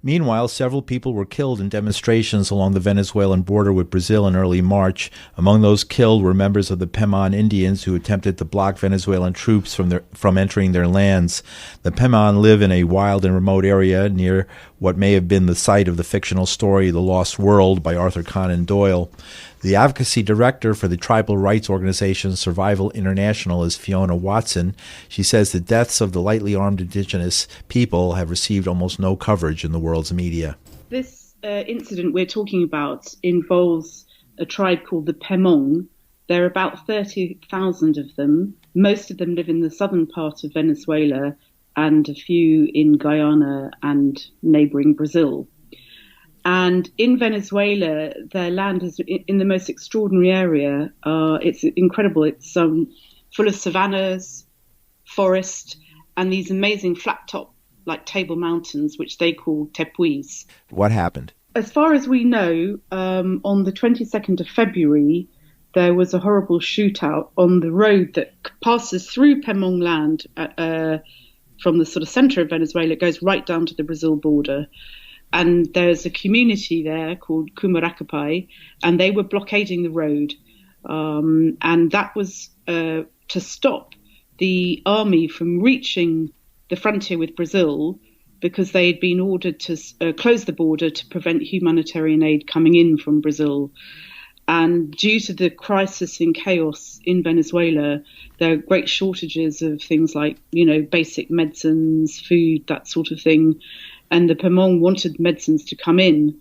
Meanwhile, several people were killed in demonstrations along the Venezuelan border with Brazil in early March. Among those killed were members of the Pemon Indians who attempted to block Venezuelan troops from entering their lands. The Pemon live in a wild and remote area near what may have been the site of the fictional story The Lost World by Arthur Conan-Doyle. The advocacy director for the tribal rights organization Survival International is Fiona Watson. She says the deaths of the lightly armed indigenous people have received almost no coverage in the world's media. This incident we're talking about involves a tribe called the Pemon. There are about 30,000 of them. Most of them live in the southern part of Venezuela and a few in Guyana and neighboring Brazil. And in Venezuela, their land is in the most extraordinary area. It's incredible. It's full of savannas, forest, and these amazing flat-top, like table mountains, which they call tepuis. What happened? As far as we know, on the 22nd of February, there was a horrible shootout on the road that passes through Pemon land from the sort of center of Venezuela. It goes right down to the Brazil border. And there's a community there called Kumaracapai, and they were blockading the road. And that was to stop the army from reaching the frontier with Brazil, because they had been ordered to close the border to prevent humanitarian aid coming in from Brazil. And due to the crisis and chaos in Venezuela, there are great shortages of things like, basic medicines, food, that sort of thing. And the Pemon wanted medicines to come in.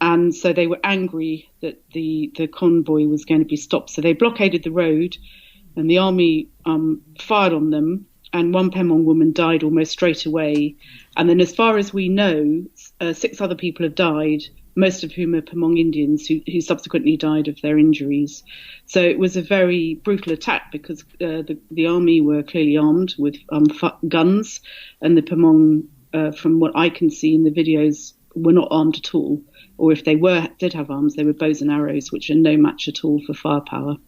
And so they were angry that the convoy was going to be stopped. So they blockaded the road, and the army fired on them. And one Pemon woman died almost straight away. And then as far as we know, 6 other people have died, most of whom are Pemon Indians who subsequently died of their injuries. So it was a very brutal attack because the army were clearly armed with guns, and the Pemon, from what I can see in the videos, were not armed at all. Or if they did have arms, they were bows and arrows, which are no match at all for firepower.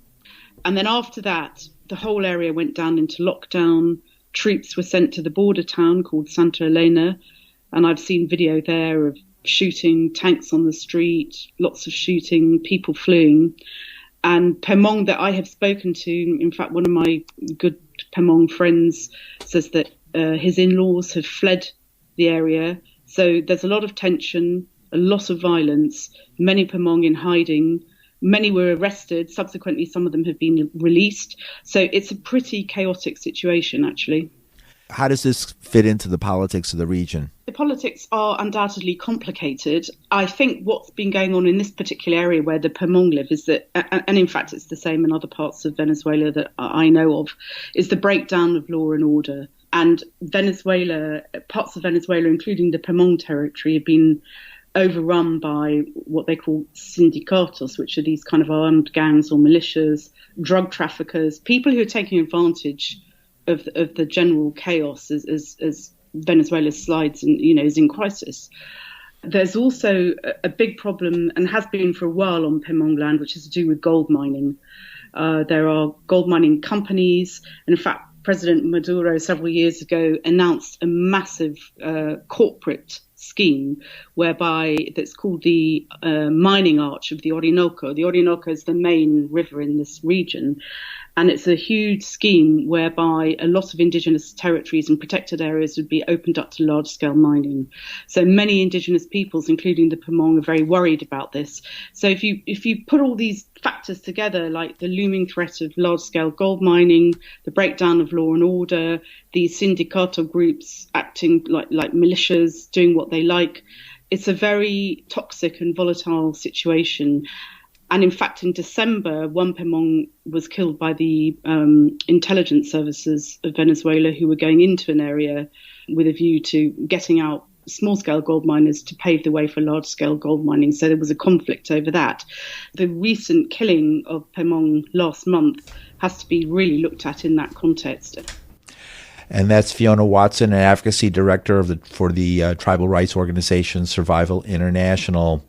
And then after that, the whole area went down into lockdown. Troops were sent to the border town called Santa Elena, and I've seen video there of shooting, tanks on the street, lots of shooting, people fleeing. And Pemon that I have spoken to, in fact, one of my good Pemon friends says that his in-laws have fled the area. So there's a lot of tension, a lot of violence, many Pemon in hiding. Many were arrested. Subsequently, some of them have been released. So it's a pretty chaotic situation, actually. How does this fit into the politics of the region? The politics are undoubtedly complicated. I think what's been going on in this particular area where the Pemon live is that, and in fact it's the same in other parts of Venezuela that I know of, is the breakdown of law and order. And Venezuela, parts of Venezuela, including the Pemon territory, have been overrun by what they call sindicatos, which are these kind of armed gangs or militias, drug traffickers, people who are taking advantage of the general chaos as Venezuela slides and is in crisis. There's also a big problem, and has been for a while, on Pemon land, which is to do with gold mining. There are gold mining companies, and in fact, President Maduro several years ago announced a massive corporate scheme whereby that's called the mining arch of the Orinoco. The Orinoco is the main river in this region. And it's a huge scheme whereby a lot of indigenous territories and protected areas would be opened up to large-scale mining. So many indigenous peoples, including the Pemon, are very worried about this. So if you put all these factors together, like the looming threat of large-scale gold mining, the breakdown of law and order, these sindicato groups acting like militias, doing what they like, it's a very toxic and volatile situation. And in fact, in December, one Pemon was killed by the intelligence services of Venezuela, who were going into an area with a view to getting out small-scale gold miners to pave the way for large-scale gold mining. So there was a conflict over that. The recent killing of Pemon last month has to be really looked at in that context. And that's Fiona Watson, an advocacy director for the tribal rights organization Survival International.